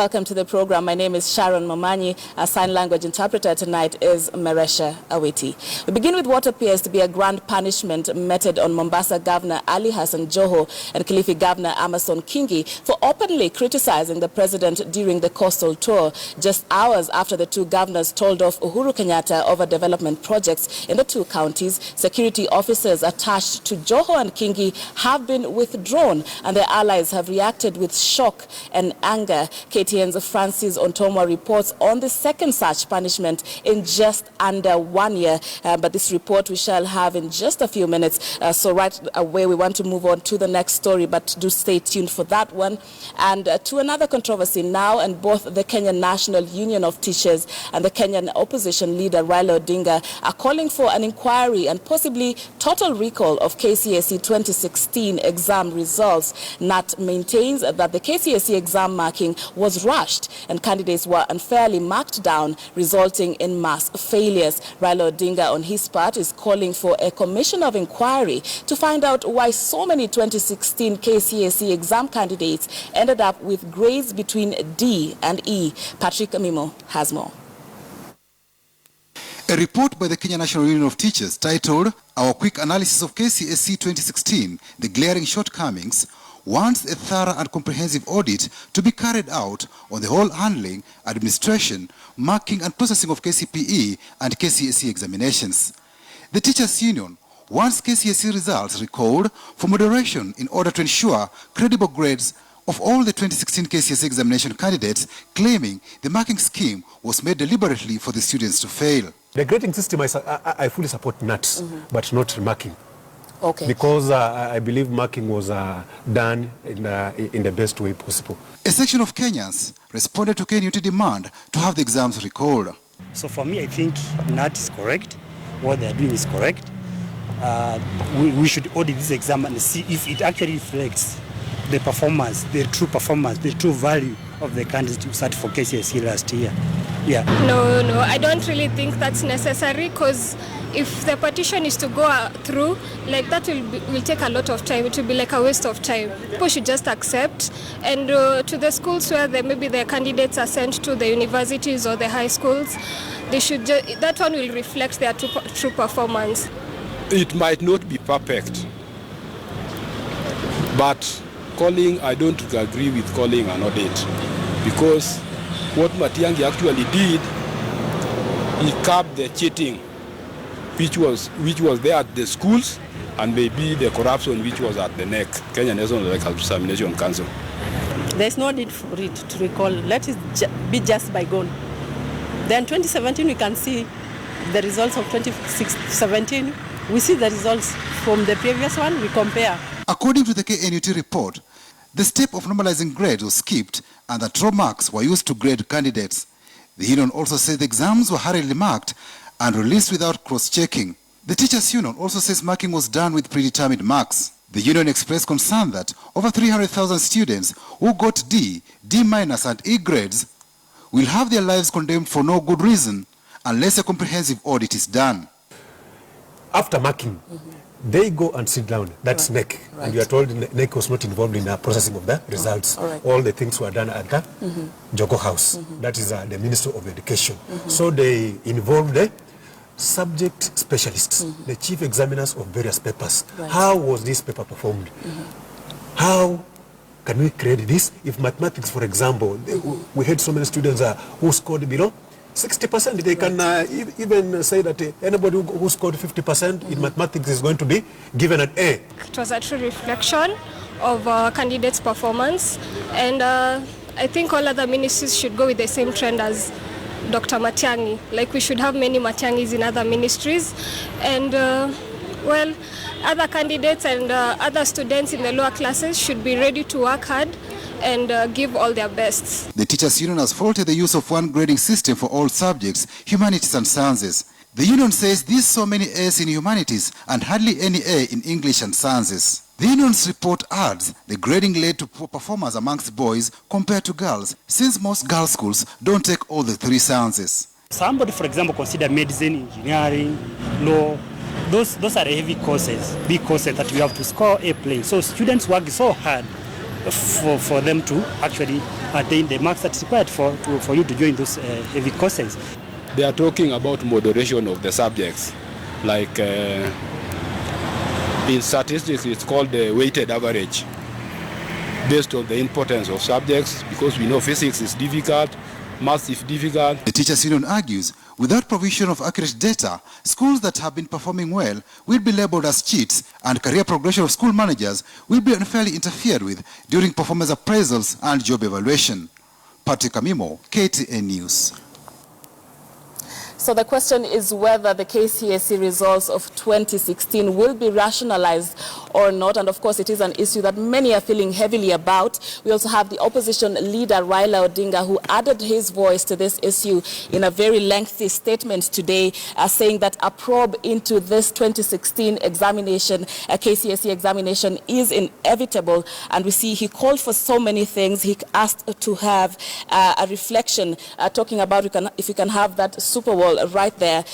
Welcome to the program. My name is Sharon Momanyi. Our sign language interpreter tonight is Maresha Awiti. We begin with what appears to be a grand punishment meted on Mombasa Governor Ali Hassan Joho and Kilifi Governor Amason Kingi for openly criticizing the president during the coastal tour, just hours after the two governors told off Uhuru Kenyatta over development projects in the two counties. Security officers attached to Joho and Kingi have been withdrawn, and their allies have reacted with shock and anger. KTN's Francis Ontomwa reports on the second such punishment in just under 1 year. But this report we shall have in just a few minutes. So right away we want to move on to the next story, but do stay tuned for that one. And to another controversy now, and both the Kenyan National Union of Teachers and the Kenyan opposition leader Raila Odinga are calling for an inquiry and possibly total recall of KCSE 2016 exam results. NAT maintains that the KCSE exam marking was rushed and candidates were unfairly marked down, resulting in mass failures. Raila Odinga, on his part, is calling for a commission of inquiry to find out why so many 2016 KCSE exam candidates ended up with grades between D and E. Patrick Amimo has more. A report by the Kenya National Union of Teachers titled "Our Quick Analysis of KCSE 2016, The Glaring Shortcomings," wants a thorough and comprehensive audit to be carried out on the whole handling, administration, marking and processing of KCPE and KCSE examinations. The Teachers Union wants KCSE results recalled for moderation in order to ensure credible grades of all the 2016 KCSE examination candidates, claiming the marking scheme was made deliberately for the students to fail. The grading system, I fully support NAT, but not marking. Okay. Because I believe marking was done in the best way possible. A section of Kenyans responded to KNUT demand to have the exams recalled. So for me, I think NAT is correct. What they're doing is correct. We should audit this exam and see if it actually reflects the performance, the true performance, the true value of the candidates who sat for KCSE last year. Yeah. No, I don't really think that's necessary, because if the petition is to go through, like that will take a lot of time. It will be like a waste of time. People should just accept, and to the schools where maybe the candidates are sent to, the universities or the high schools, they should that one will reflect their true performance. It might not be perfect, but I don't agree with calling an audit, because what Matiang'i actually did, he curbed the cheating which was there at the schools, and maybe the corruption which was at the NEC, Kenya National Examination Council. There's no need for it to recall. Let it be just bygone. Then 2017 we can see the results of 2017. We see the results from the previous one, we compare. According to the KNUT report, the step of normalizing grades was skipped and that raw marks were used to grade candidates. The union also says the exams were hurriedly marked and released without cross-checking. The Teachers Union also says marking was done with predetermined marks. The union expressed concern that over 300,000 students who got D, D- and E grades will have their lives condemned for no good reason unless a comprehensive audit is done. After marking, they go and sit down. That's NEC. Right. And you are told NEC was not involved in the processing of the results. All the things were done at the Jogo House. That is the Ministry of Education. So they involved the subject specialists, the chief examiners of various papers. How was this paper performed? How can we create this? If mathematics, for example, we had so many students who scored below 60%, they can even say that anybody who scored 50% in mathematics is going to be given an A. It was a true reflection of candidates' performance, and I think all other ministries should go with the same trend as Dr. Matiang'i. Like, we should have many Matiang'is in other ministries, and well, other candidates and other students in the lower classes should be ready to work hard and give all their best. The Teachers Union has faulted the use of one grading system for all subjects, humanities and sciences. The union says these saw many A's in humanities and hardly any A in English and sciences. The union's report adds the grading led to poor performance amongst boys compared to girls, since most girls' schools don't take all the three sciences. Somebody, for example, consider medicine, engineering, law. Those are heavy courses, big courses that we have to score A+. So students work so hard for them to actually attain the marks that's required for you to join those heavy courses. They are talking about moderation of the subjects, like in statistics it's called the weighted average, based on the importance of subjects, because we know physics is difficult, maths is difficult. The Teachers Union argues, without provision of accurate data, schools that have been performing well will be labeled as cheats, and career progression of school managers will be unfairly interfered with during performance appraisals and job evaluation. Patrick Amimo, KTN News. So the question is whether the KCSE results of 2016 will be rationalized or not. And of course, it is an issue that many are feeling heavily about. We also have the opposition leader, Raila Odinga, who added his voice to this issue in a very lengthy statement today, saying that a probe into this 2016 examination, KCSE examination, is inevitable. And we see he called for so many things. He asked to have a reflection, talking about if we can have that super wall right there,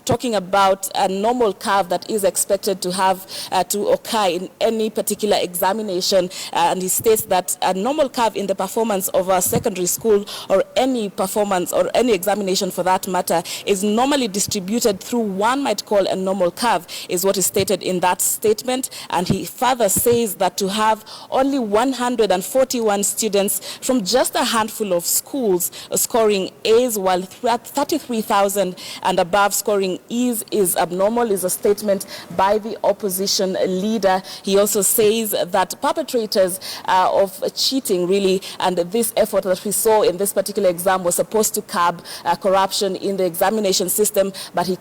talking about a normal curve that is expected to have to occur in any particular examination, and he states that a normal curve in the performance of a secondary school or any performance or any examination for that matter is normally distributed through one might call a normal curve, is what is stated in that statement. And he further says that to have only 141 students from just a handful of schools scoring A's while 33,000 and above scoring E's is abnormal, is a statement by the opposition leader. He also says that perpetrators of cheating really, and this effort that we saw in this particular exam was supposed to curb corruption in the examination system, but he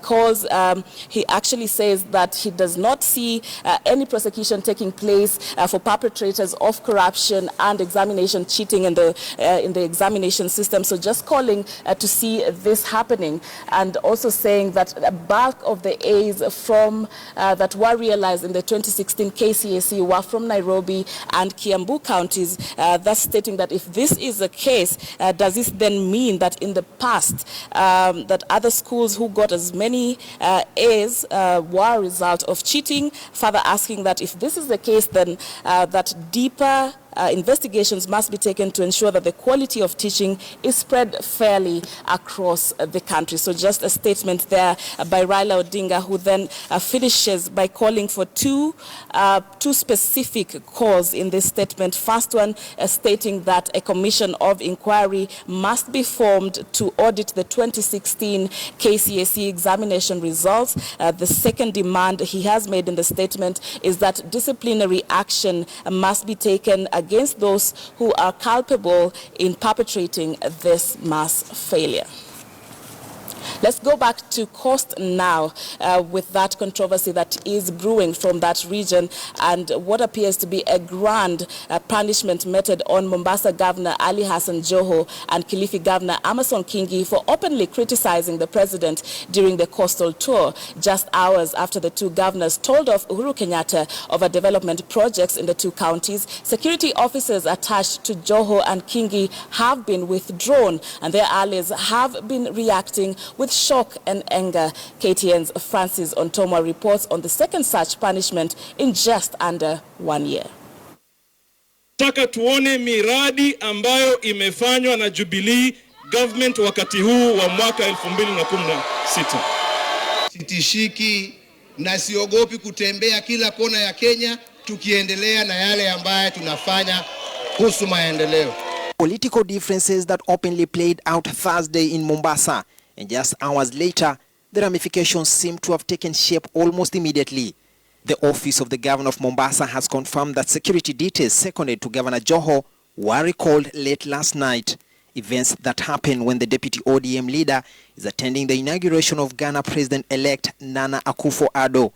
actually says that he does not see any prosecution taking place for perpetrators of corruption and examination cheating in the examination system. So just calling to see this happening, and also saying that the bulk of the A's from that were realized in the 2016 KCSE were from Nairobi and Kiambu counties, thus stating that if this is the case, does this then mean that in the past that other schools who got as many A's were a result of cheating? Further asking that if this is the case, then that deeper investigations must be taken to ensure that the quality of teaching is spread fairly across the country. So just a statement there by Raila Odinga, who then finishes by calling for two specific calls in this statement. First one stating that a commission of inquiry must be formed to audit the 2016 KCSE examination results. The second demand he has made in the statement is that disciplinary action must be taken against those who are culpable in perpetrating this mass failure. Let's go back to Coast now with that controversy that is brewing from that region and what appears to be a grand punishment meted on Mombasa Governor Ali Hassan Joho and Kilifi Governor Amason Kingi for openly criticizing the president during the coastal tour, just hours after the two governors told off Uhuru Kenyatta over development projects in the two counties. Security officers attached to Joho and Kingi have been withdrawn, and their allies have been reacting with shock and anger. KTN's Francis Ontomwa reports on the second such punishment in just under 1 year. Taka tuone miradi ambayo imefanywa na Jubilee government wakati huu wa mwaka 2016. Sitishiki na siogopi kutembea kila kona ya Kenya tukiendelea na yale ambayo tunafanya kuhusu maendeleo. Political differences that openly played out Thursday in Mombasa, and just hours later, the ramifications seem to have taken shape almost immediately. The office of the governor of Mombasa has confirmed that security details seconded to Governor Joho were recalled late last night. Events that happen when the deputy ODM leader is attending the inauguration of Ghana President-elect Nana Akufo-Addo.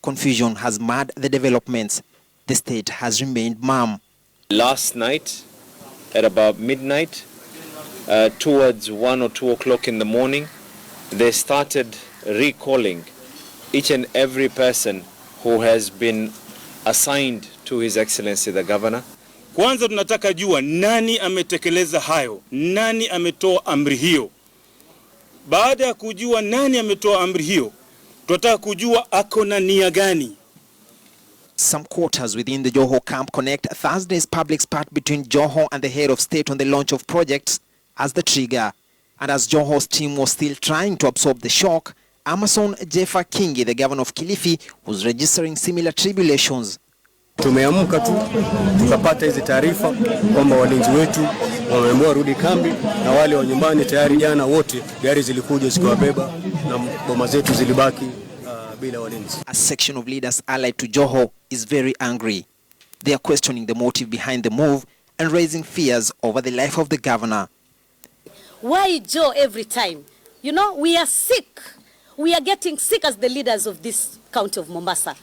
Confusion has marred the developments. The state has remained mum. Last night, at about midnight, towards 1 or 2 o'clock in the morning, they started recalling each and every person who has been assigned to His Excellency the Governor. Kwanza tunataka jua nani ametekeleza hayo, nani ametoa amri hiyo. Baada ya kujua nani ametoa amri hiyo, tunataka kujua ako na nia gani. Some quarters within the Joho camp connect Thursday's public spat between Joho and the head of state on the launch of projects as the trigger. And as Joho's team was still trying to absorb the shock, Amason Jeffa Kingi, the governor of Kilifi, was registering similar tribulations. Tumeamka tu tukapata hizi taarifa kwamba walinzi wetu wameamua warudi kambi, na wale wa nyumbani tayari jana wote gari zilikuja zikawabeba na boma zetu zilibaki bila walinzi. A section of leaders allied to Joho is very angry. They are questioning the motive behind the move and raising fears over the life of the governor. Why Joe every time? You know, we are sick. We are getting sick as the leaders of this county of Mombasa.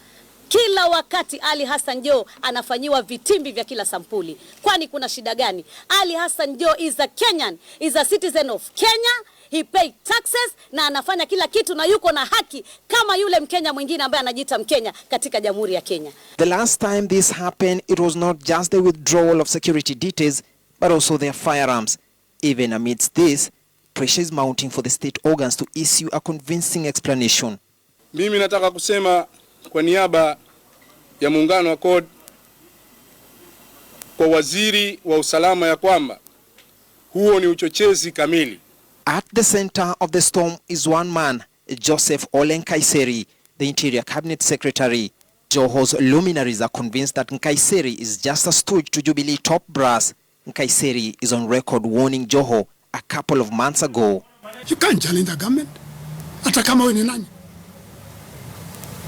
Kila wakati Ali Hassan Joho anafanyiwa vitimbi vya kila sampuli. Kwani kuna shida gani? Ali Hassan Joho is a Kenyan, is a citizen of Kenya. He paid taxes na anafanya kila kitu na yuko na haki kama yule Mkenya mwingine ambaye anajiita Mkenya katika Jamhuri ya Kenya. The last time this happened, it was not just the withdrawal of security details, but also their firearms. Even amidst this, pressure is mounting for the state organs to issue a convincing explanation. Mimi nataka kusema kwa niaba ya muungano wa CORD kwa waziri wa usalama ya kwamba huo ni uchochezi kamili. At the center of the storm is one man, Joseph Ole Nkaiseri, the Interior Cabinet Secretary. Joho's luminaries are convinced that Nkaiseri is just a stooge to Jubilee top brass. Nkaiseri is on record warning Joho a couple of months ago. You can't challenge the government. Hata kama wewe ni nani?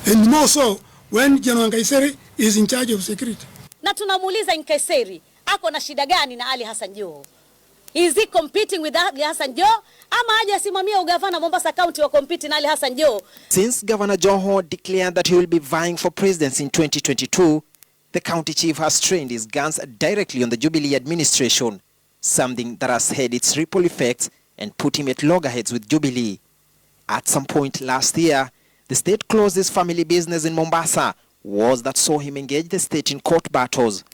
And more so when General Nkaiseri is in charge of security. Na tunamuuliza Nkaiseri, ako na shida gani na Ali Hassan Joho? Is he competing with Ali Hassan Joho? Ama haja asimamia ugavana Mombasa County wa compete na Ali Hassan Joho? Since Governor Joho declared that he will be vying for presidency in 2022, the county chief has trained his guns directly on the Jubilee administration, something that has had its ripple effects and put him at loggerheads with Jubilee. At some point last year, the state closest family business in Mombasa was that saw him engage the state in court battles.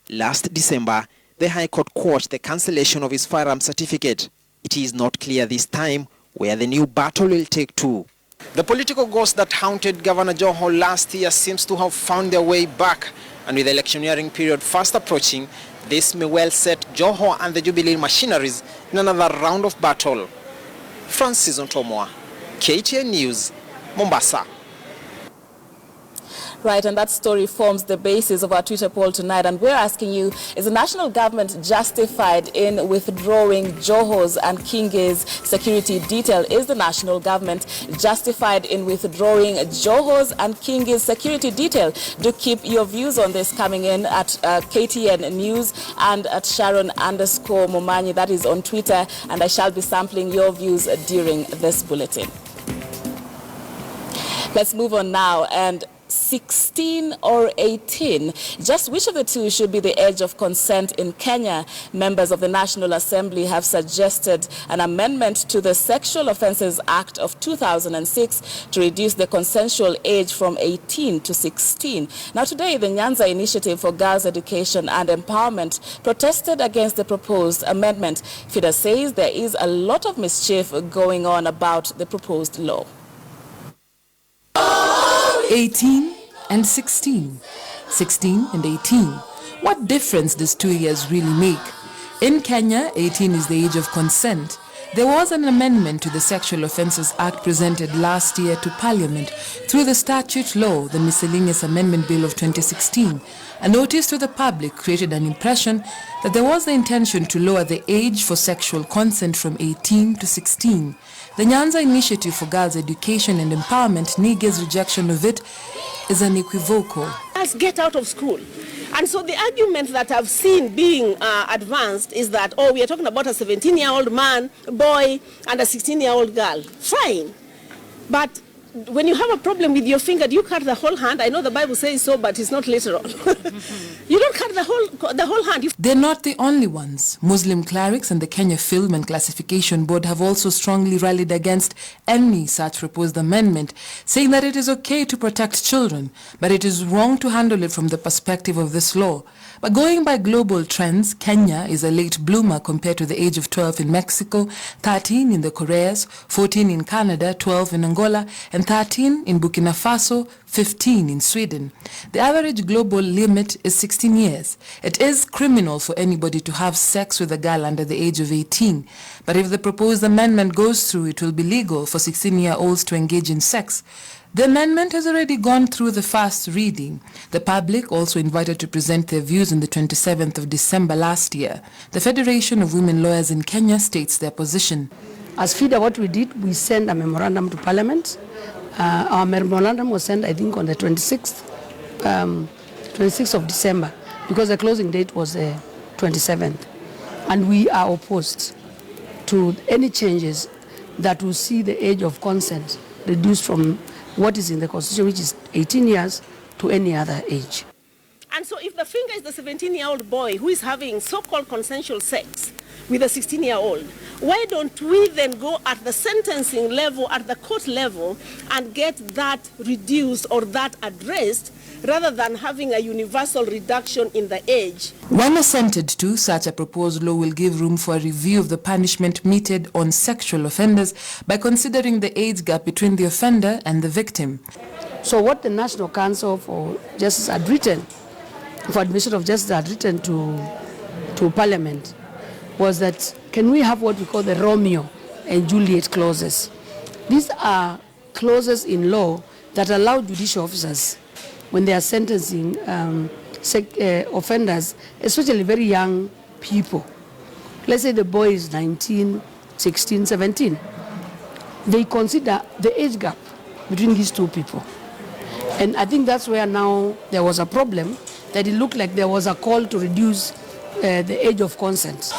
Last December, the High Court quashed the cancellation of his firearm certificate. It is not clear this time where the new battle will take to. The political ghost that haunted Governor Joho last year seems to have found their way back, and with the electioneering period fast approaching, this may well set Joho and the Jubilee machineries in another round of battle. Francis Ontomoa, KTN News, Mombasa. Right, and that story forms the basis of our Twitter poll tonight. And we're asking you, is the national government justified in withdrawing Joho's and Kingi's security detail? Is the national government justified in withdrawing Joho's and Kingi's security detail? Do keep your views on this coming in at KTN News and at Sharon_Momanyi. That is on Twitter. And I shall be sampling your views during this bulletin. Let's move on now. And 16 or 18, just which of the two should be the age of consent in Kenya? Members of the National Assembly have suggested an amendment to the Sexual Offences Act of 2006 to reduce the consensual age from 18 to 16. Now today, the Nyanza Initiative for Girls' Education and Empowerment protested against the proposed amendment. FIDA says there is a lot of mischief going on about the proposed law. 18 and 16, 16 and 18. What difference does 2 years really make? In Kenya, 18 is the age of consent. There was an amendment to the Sexual Offences Act presented last year to Parliament through the statute law, the Miscellaneous Amendment Bill of 2016. A notice to the public created an impression that there was the intention to lower the age for sexual consent from 18 to 16. The Nyanza Initiative for Girls' Education and Empowerment, NIGE's rejection of it is unequivocal. Let's get out of school. And so the argument that I've seen being advanced is that, oh, we are talking about a 17-year-old man, boy, and a 16-year-old girl. Fine. But when you have a problem with your finger, do you cut the whole hand? I know the Bible says so, but it's not literal. You don't cut the whole hand. They're not the only ones. Muslim clerics and the Kenya Film and Classification Board have also strongly rallied against any such proposed amendment, saying that it is okay to protect children, but it is wrong to handle it from the perspective of this law. But going by global trends, Kenya is a late bloomer compared to the age of 12 in Mexico, 13 in the Koreas, 14 in Canada, 12 in Angola, and and 13 in Burkina Faso, 15 in Sweden. The average global limit is 16 years. It is criminal for anybody to have sex with a girl under the age of 18. But if the proposed amendment goes through, it will be legal for 16-year-olds to engage in sex. The amendment has already gone through the first reading. The public also invited to present their views on the 27th of December last year. The Federation of Women Lawyers in Kenya states their position. As FIDA, what we did, we sent a memorandum to Parliament. Our memorandum was sent, I think, on the 26th of December, because the closing date was the 27th. And we are opposed to any changes that will see the age of consent reduced from what is in the Constitution, which is 18 years, to any other age. And so if the finger is the 17-year-old boy who is having so-called consensual sex with a 16-year-old, why don't we then go at the sentencing level, at the court level, and get that reduced or that addressed, rather than having a universal reduction in the age? When assented to, such a proposed law will give room for a review of the punishment meted on sexual offenders by considering the age gap between the offender and the victim. So what the National Council for Justice had written, for Administration of Justice had written to Parliament, was that can we have what we call the Romeo and Juliet clauses? These are clauses in law that allow judicial officers, when they are sentencing offenders, especially very young people. Let's say the boy is 19, 16, 17. They consider the age gap between these two people. And I think that's where now there was a problem, that it looked like there was a call to reduce the age of consent.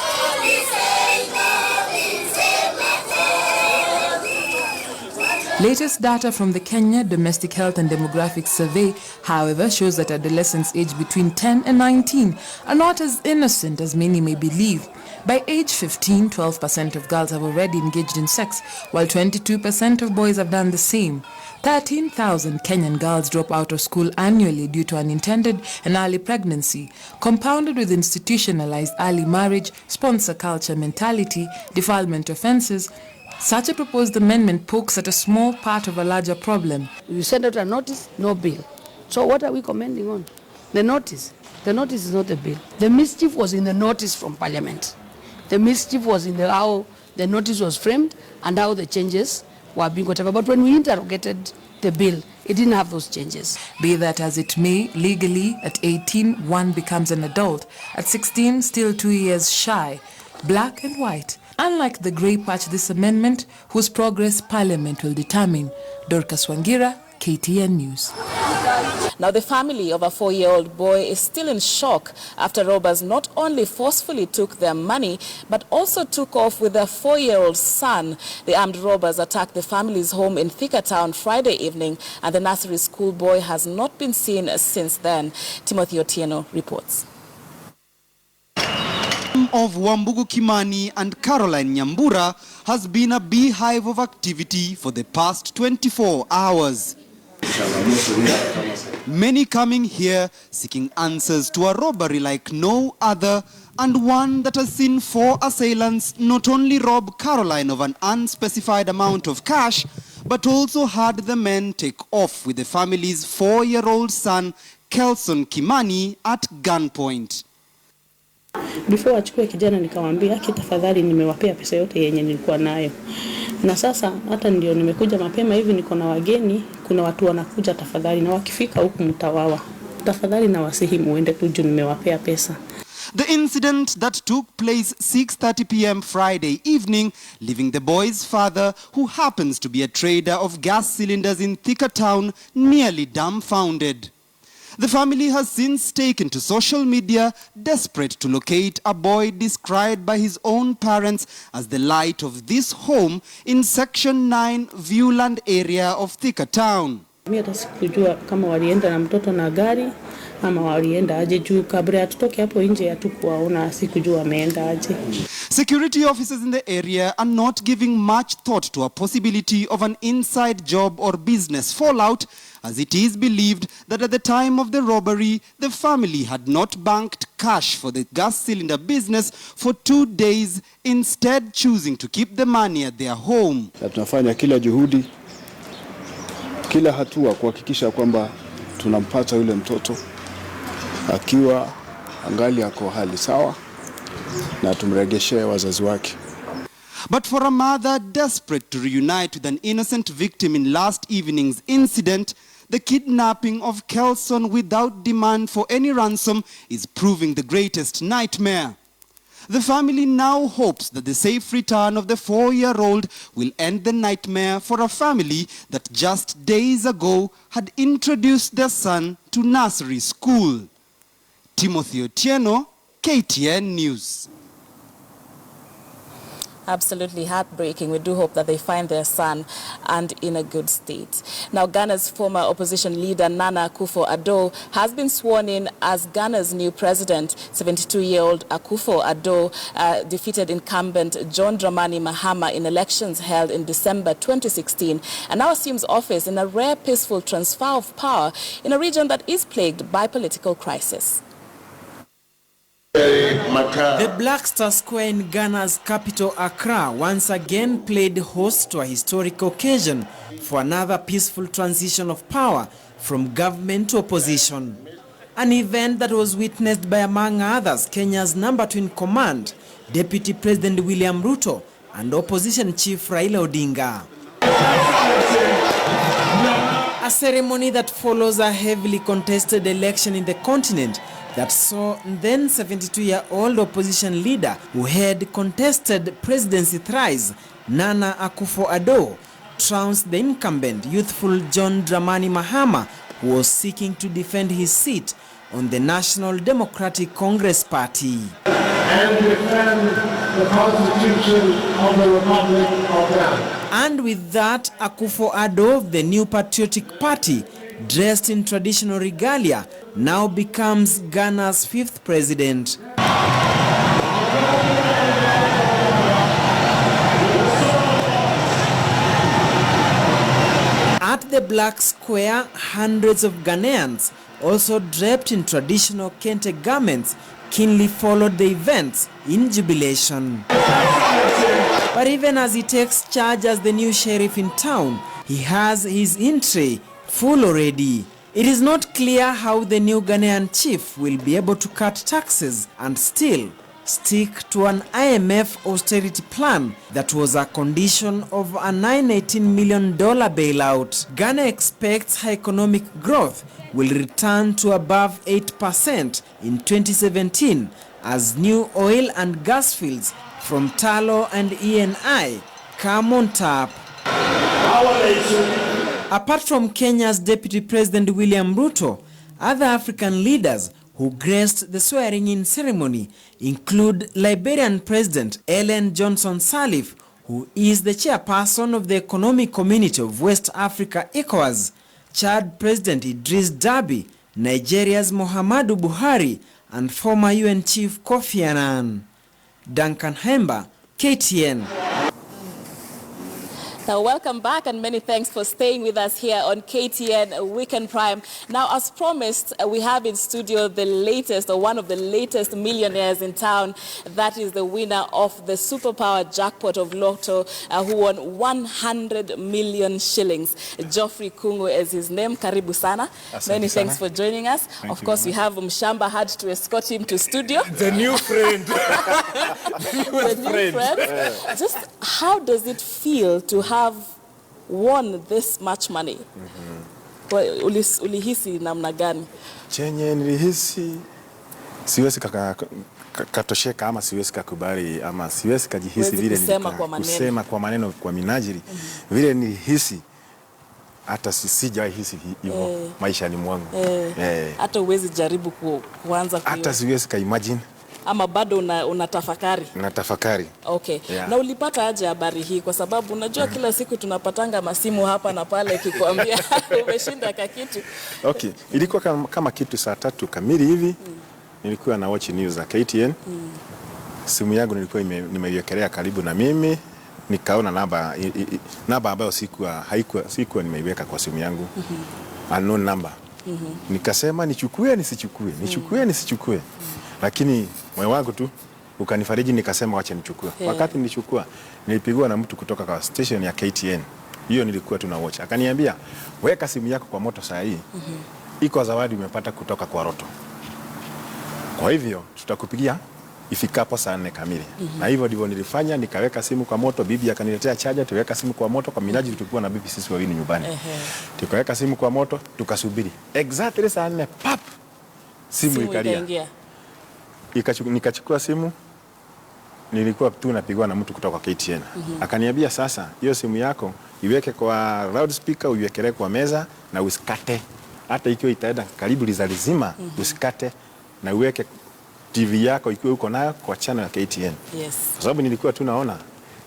Latest data from the Kenya Domestic Health and Demographic Survey, however, shows that adolescents aged between 10 and 19 are not as innocent as many may believe. By age 15, 12% of girls have already engaged in sex, while 22% of boys have done the same. 13,000 Kenyan girls drop out of school annually due to unintended and early pregnancy, compounded with institutionalized early marriage, sponsor culture mentality, defilement offenses. Such a proposed amendment pokes at a small part of a larger problem. You send out a notice, no bill. So what are we commenting on? The notice. The notice is not a bill. The mischief was in the notice from Parliament. The mischief was in how the notice was framed and how the changes were being whatever. But when we interrogated the bill, it didn't have those changes. Be that as it may, legally, at 18, one becomes an adult. At 16, still 2 years shy. Black and white. Unlike the grey patch, this amendment, whose progress Parliament will determine. Dorcas Wangira, KTN News. Now, the family of a 4-year-old boy is still in shock after robbers not only forcefully took their money, but also took off with their 4-year-old son. The armed robbers attacked the family's home in Thika Town Friday evening, and the nursery school boy has not been seen since then. Timothy Otieno reports. Of Wambugu Kimani and Caroline Nyambura has been a beehive of activity for the past 24 hours. Many coming here seeking answers to a robbery like no other, and one that has seen 4 assailants not only rob Caroline of an unspecified amount of cash, but also had the men take off with the family's 4-year-old son, Kelson Kimani, at gunpoint. Before achukue kijana nikamwambia tafadhali nimewapea pesa yote yenye nilikuwa nayo. Na sasa hata ndio nimekuja mapema hivi, niko na wageni, kuna watu wanakuja, tafadhali na wakifika huku mtawawa. Tafadhali na wasihi muende tu juu nimewapea pesa. The incident that took place 6:30 p.m. Friday evening, leaving the boy's father, who happens to be a trader of gas cylinders in Thika Town, nearly dumbfounded. The family has since taken to social media, desperate to locate a boy described by his own parents as the light of this home in Section 9 Viewland area of Thika Town. Mimi hata sikujua kama walienda na mtoto na gari ama walienda aje juu kabla tutoke hapo nje hatukuwaona, sikujua ameenda aje. Security officers in the area are not giving much thought to a possibility of an inside job or business fallout, as it is believed that at the time of the robbery, the family had not banked cash for the gas cylinder business for 2 days, instead choosing to keep the money at their home. Tunafanya kila juhudi kila hatua kuhakikisha kwamba tunampata yule mtoto akiwa angali ako hali sawa na tumregeshee wazazi wake. But for a mother desperate to reunite with an innocent victim in last evening's incident, the kidnapping of Kelson without demand for any ransom is proving the greatest nightmare. The family now hopes that the safe return of the 4-year-old will end the nightmare for a family that just days ago had introduced their son to nursery school. Timothy Otieno, KTN News. Absolutely heartbreaking. We do hope that they find their son and in a good state. Now, Ghana's former opposition leader, Nana Akufo-Addo, has been sworn in as Ghana's new president. 72-year-old Akufo-Addo defeated incumbent John Dramani Mahama in elections held in December 2016 and now assumes office in a rare peaceful transfer of power in a region that is plagued by political crisis. The Black Star Square in Ghana's capital Accra once again played host to a historic occasion for another peaceful transition of power from government to opposition. An event that was witnessed by, among others, Kenya's number 2 in command, Deputy President William Ruto, and opposition chief Raila Odinga. A ceremony that follows a heavily contested election in the continent that saw then 72-year-old opposition leader who had contested presidency thrice, Nana Akufo-Addo, trounced the incumbent youthful John Dramani Mahama, who was seeking to defend his seat on the National Democratic Congress Party. And defend the Constitution of the Republic of Ghana. And with that, Akufo-Addo of the New Patriotic Party, dressed in traditional regalia, now becomes Ghana's 5th president. At the Black Square, hundreds of Ghanaians, also draped in traditional kente garments, keenly followed the events in jubilation. But even as he takes charge as the new sheriff in town, he has his in tray full already. It is not clear how the new Ghanaian chief will be able to cut taxes and still stick to an IMF austerity plan that was a condition of a $918 million bailout. Ghana expects her economic growth will return to above 8% in 2017 as new oil and gas fields from Talo and ENI come on tap. Apart from Kenya's Deputy President William Ruto, other African leaders who graced the swearing-in ceremony include Liberian President Ellen Johnson Sirleaf, who is the chairperson of the Economic Community of West Africa, ECOWAS, Chad President Idris Deby, Nigeria's Muhammadu Buhari, and former UN Chief Kofi Annan. Duncan Hemba, KTN. Now, welcome back and many thanks for staying with us here on KTN Weekend Prime. Now, as promised, we have in studio the latest or one of the latest millionaires in town. That is the winner of the superpower jackpot of Lotto, who won 100 million shillings. Geoffrey Kungu is his name. Karibu sana. Many thanks for joining us. Of course, we have Mshamba had to escort him to studio. The new friend. The new friend. Just how does it feel to have won this much money? Ulihisi namna gani? Chenye nilihisi siwezi katosheka ama siwezi kukubali ama siwezi kujihisi vile kusema kwa maneno kwa minajili vile nilihisi hata sijahisi hivyo maisha ni mwangu. Hata uwezi jaribu kuanza hata siwezi ka imagine. Ama bado unatafakari? Natafakari. Okay. Yeah. Na ulipata aje habari hii? Kwa sababu unajua kila siku tunapatanga masimu hapa na pale kikwambia umeshinda kakitu. Okay. Ilikuwa kama kitu saa 3 kamili hivi. Nilikuwa na watch news za KTN. Simu yangu nilikuwa nimeiwekelea karibu na mimi. Nikaona namba ambayo sikuwa nimeiweka kwa simu yangu. Unknown number. Nikasema nichukue nisichukue, nisichukue. Lakini moyo wangu tu ukanifariji, nikasema wacha nichukue. Wakati nilichukua nilipigwa na mtu kutoka kwa station ya KTN Hiyo nilikuwa tunawatch. Akaniambia, weka simu yako kwa moto saa hii. Iko zawadi umepata kutoka kwa Roto. Kwa hivyo tutakupigia ifikapo saa 4 kamili. Na hivyo ndivyo nilifanya, nikaweka simu kwa moto, bibi akaniletea charger, tuweka simu kwa moto kwa minajili tulikuwa na bibi sisi wawili nyumbani. Tukaweka simu kwa moto, tukasubiri. Exactly saa 4 pap. Simu ikalia. Nikachukua simu, nilikuwa tu napigwa na mtu kutoka KTN. Akaniambia sasa, hiyo simu yako iweke kwa loudspeaker, uiwekele kwa meza na usikate. Hata ikiwa itaenda karibu lizalizima, usikate na uweke TV yako ikiwa uko nayo kwa channel ya KTN. Yes. Kwa sababu nilikuwa tu naona,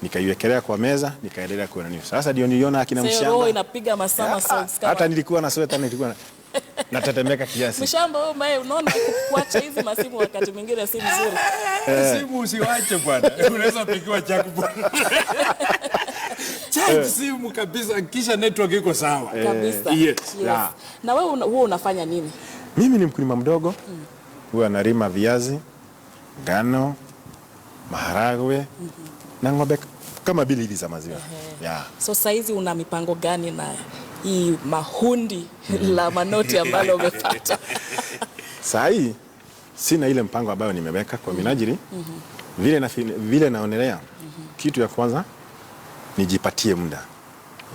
nikaiwekelea kwa meza, nikaendelea kuona news. Sasa ndio niliona akina Mshamba. Roho inapiga masama songs kama. Hata nilikuwa na sweat, nilikuwa natetemeka kiasi. Mshamba wewe mbaye unaona kuacha hizi masimu wakati mwingine si mzuri. Simu usiwache bwana. Unaweza pigiwa chaku bwana. Charge simu kabisa kisha network iko sawa. Kabisa. Yes. Yeah. Na wewe huwa unafanya nini? Mimi ni mkulima mdogo. Huwa nalima viazi, ngano, maharagwe na ng'ombe kama bili hizi za maziwa. Yeah. So saizi una mipango gani na hii mahundi la manoti ambalo umepata? Saa hii sina ile mpango ambayo nimeweka kwa minajili. Vile naonelea kitu ya kwanza nijipatie muda.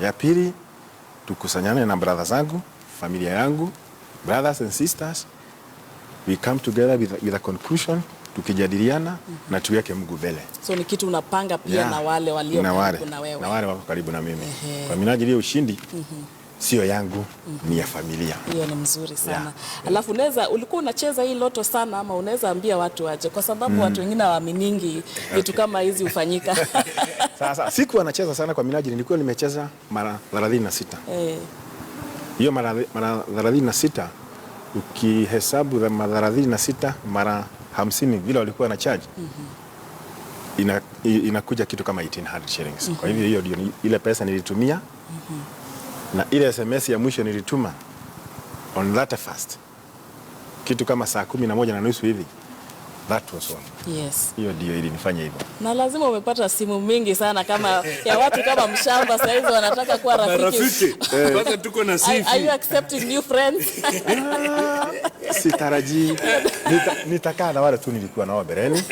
Ya pili tukusanyane na brother zangu, familia yangu, brothers and sisters. We come together with a conclusion, tukijadiliana na tuweke Mungu mbele. So ni kitu unapanga pia na wale walio karibu na wewe. Na wale wako karibu na mimi. Kwa minajili ya ushindi sio yangu, ni ya familia. Hiyo ni mzuri sana. Alafu ulikuwa unacheza hii loto sana ama unaweza ambia watu waje kwa sababu watu wengine hawaminingi vitu kama hizi ufanyika. Sasa siku anacheza sana kwa minajili nilikuwa nimecheza mara 36. Hiyo mara 36 ukihesabu mara 36 mara 50 vile walikuwa na charge. Inakuja kitu kama 1800 shillings. Kwa hivyo hiyo ndio ile pesa nilitumia. Na ile SMS ya mwisho nilituma on that first. Kitu kama saa 11:30 hivi. That was all. Yes. Hiyo ndio ilinifanya hivyo. Na lazima umepata simu mingi sana kama ya watu kama Mshamba sasa hizi wanataka kuwa rafiki. Kwanza tuko na sifi. Are you accepting new friends? Sitarajii. Nitakaa na wale tu nilikuwa nao bereni.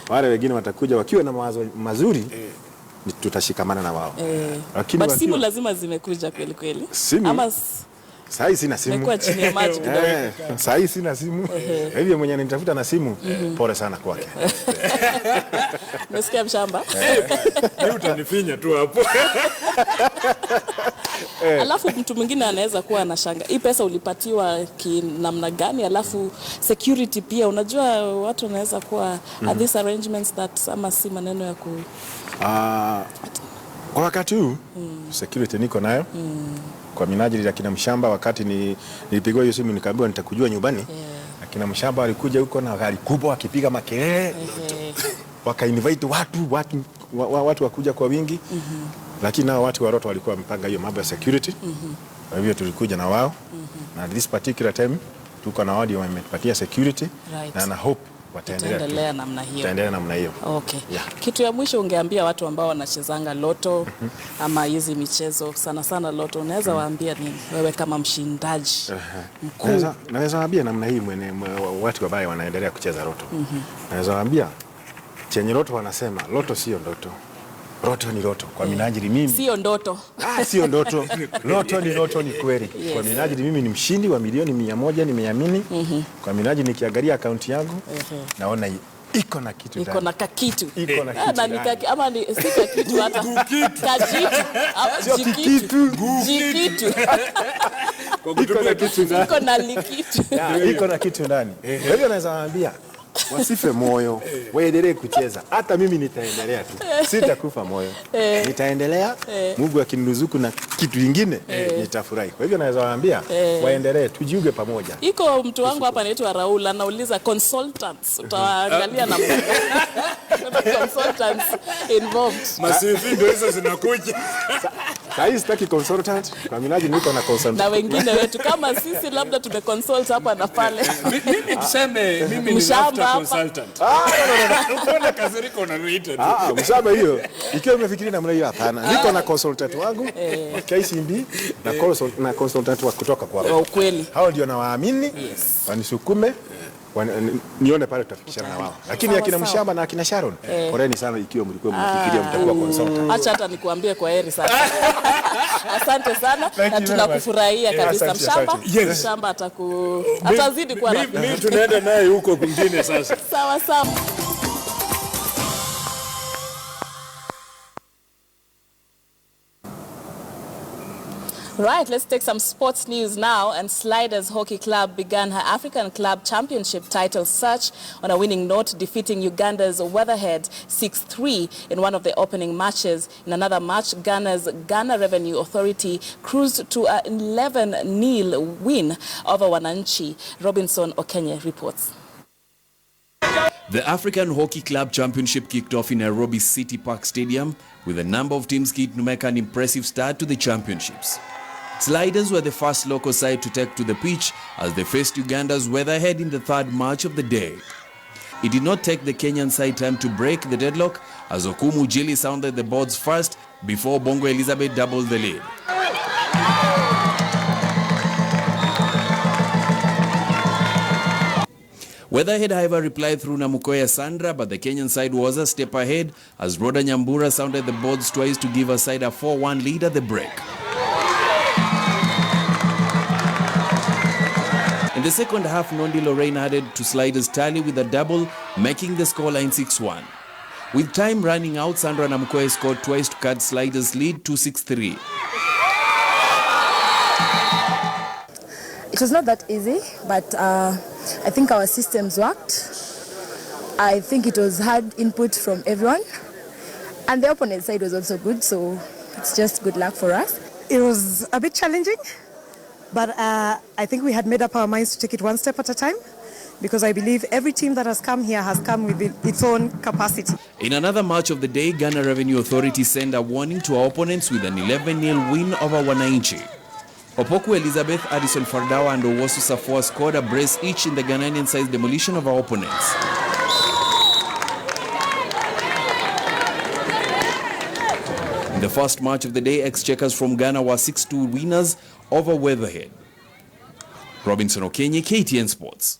Wale wengine watakuja wakiwa na mawazo mazuri. Tutashikamana na wao. Lakini simu lazima zimekuja kweli kweli. Ama Sasa sina simu. Nimekuwa chini ya maji kidogo. Sasa sina simu. Hivyo mwenye ananitafuta na simu, pole sana kwake. Umesikia Mshamba? Leo utanifinya tu hapo. Alafu mtu mwingine anaweza kuwa anashanga. Hii pesa ulipatiwa namna gani? Alafu security pia unajua watu wanaweza kuwa are these arrangements that ama si maneno ya ku kwa wakati huu security niko nayo. Kwa minajili ya kina Mshamba wakati nilipigwa hiyo simu nikaambiwa nitakujua nyumbani. Akina Mshamba walikuja huko na gari kubwa wakipiga makelele. Waka-invite watu wakuja kwa wingi. Lakini nao watu wa Roto walikuwa wamepanga hiyo mambo ya security. Kwa hivyo tulikuja na wao. Na this particular time tuko na wao wamepatia security na na hope wataendelea namna hiyo. Wataendelea namna hiyo. Okay. Kitu ya mwisho ungeambia watu ambao wanachezanga loto ama hizi michezo sana loto unaweza waambia nini wewe kama mshindaji mkuu? Naweza waambia namna hii watu ambao wanaendelea kucheza loto. Naweza waambia chenye loto wanasema loto sio ndoto. Loto ni loto. Kwa minajili mimi sio ndoto. Sio ndoto. Loto ni kweli. Yes. Kwa minajili mimi ni mshindi wa milioni 100 nimeamini. Kwa minajili nikiangalia akaunti yangu naona iko na kitu ndani. Iko na kitu. Iko na kitu. Ama ni sika kitu hata. Kajitu. Sio kitu. Jikitu. Iko na likitu. Iko na kitu ndani. Kwa hivyo naweza waambia wasife moyo, waendelee kucheza. Hata mimi nitaendelea tu. Sitakufa moyo. Nitaendelea. Mungu akiniruzuku na kitu kingine nitafurahi. Kwa hivyo naweza waambia waendelee, tujiunge pamoja. Iko mtu wangu hapa anaitwa Raul anauliza consultants. Utaangalia na consultants involved. Masifi ndio hizo zinakuja. Sasa sitaki consultant, kwa minaji niko na consultant. Na wengine wetu kama sisi labda tumeconsult hapa na pale. Mimi tuseme mimi ni consultant. Unaona kazi riko unaruita tu. Mshamba hiyo. Ikiwa umefikiria namna hiyo hapana. Niko na consultant wangu wa KCB na consultant wa kutoka kwa. Ukweli. Hao ndio nawaamini. Wanisukume. Nione pale tutafikishana na wao. Lakini akina Mshamba na akina Sharon, poleni sana ikiwa mlikuwa mnafikiria mtakuwa consultant. Acha hata nikuambie kwa heri sasa. Asante sana na tunakufurahia kabisa Mshamba. Mshamba atazidi kuwa rafiki. Mimi tunaenda naye huko kwingine sasa. Sawa sawa. Right, let's take some sports news now. And Sliders Hockey Club began her African Club Championship title search on a winning note, defeating Uganda's Weatherhead 6-3 in one of the opening matches. In another match, Ghana's Ghana Revenue Authority cruised to an 11-0 win over Wananchi. Robinson Okenye reports. The African Hockey Club Championship kicked off in Nairobi City Park Stadium with a number of teams keen to make an impressive start to the championships. Sliders were the first local side to take to the pitch as they faced Uganda's Weatherhead in the third match of the day. It did not take the Kenyan side time to break the deadlock as Okumu Jili sounded the boards first before Bongo Elizabeth doubled the lead. Weatherhead, however, replied through Namukoya Sandra, but the Kenyan side was a step ahead as Rhoda Nyambura sounded the boards twice to give her side a 4-1 lead at the break. In the second half, Nondi Lorraine added to Sliders' tally with a double, making the scoreline 6-1. With time running out, Sandra Namukoya scored twice to cut Sliders' lead to 6-3. It was not that easy, but I think our systems worked. I think it was hard input from everyone. And the opponent side was also good, so it's just good luck for us. It was a bit challenging, but I think we had made up our minds to take it one step at a time, because I believe every team that has come here has come with its own capacity. In another match of the day, Ghana Revenue Authority sent a warning to our opponents with an 11-0 win over Wananchi. Opoku Elizabeth, Addison Fardawa and Owosu Safua scored a brace each in the Ghanaian side's demolition of our opponents. In the first match of the day, ex-checkers from Ghana were 6-2 winners over Weatherhead. Robinson Okenye, KTN Sports.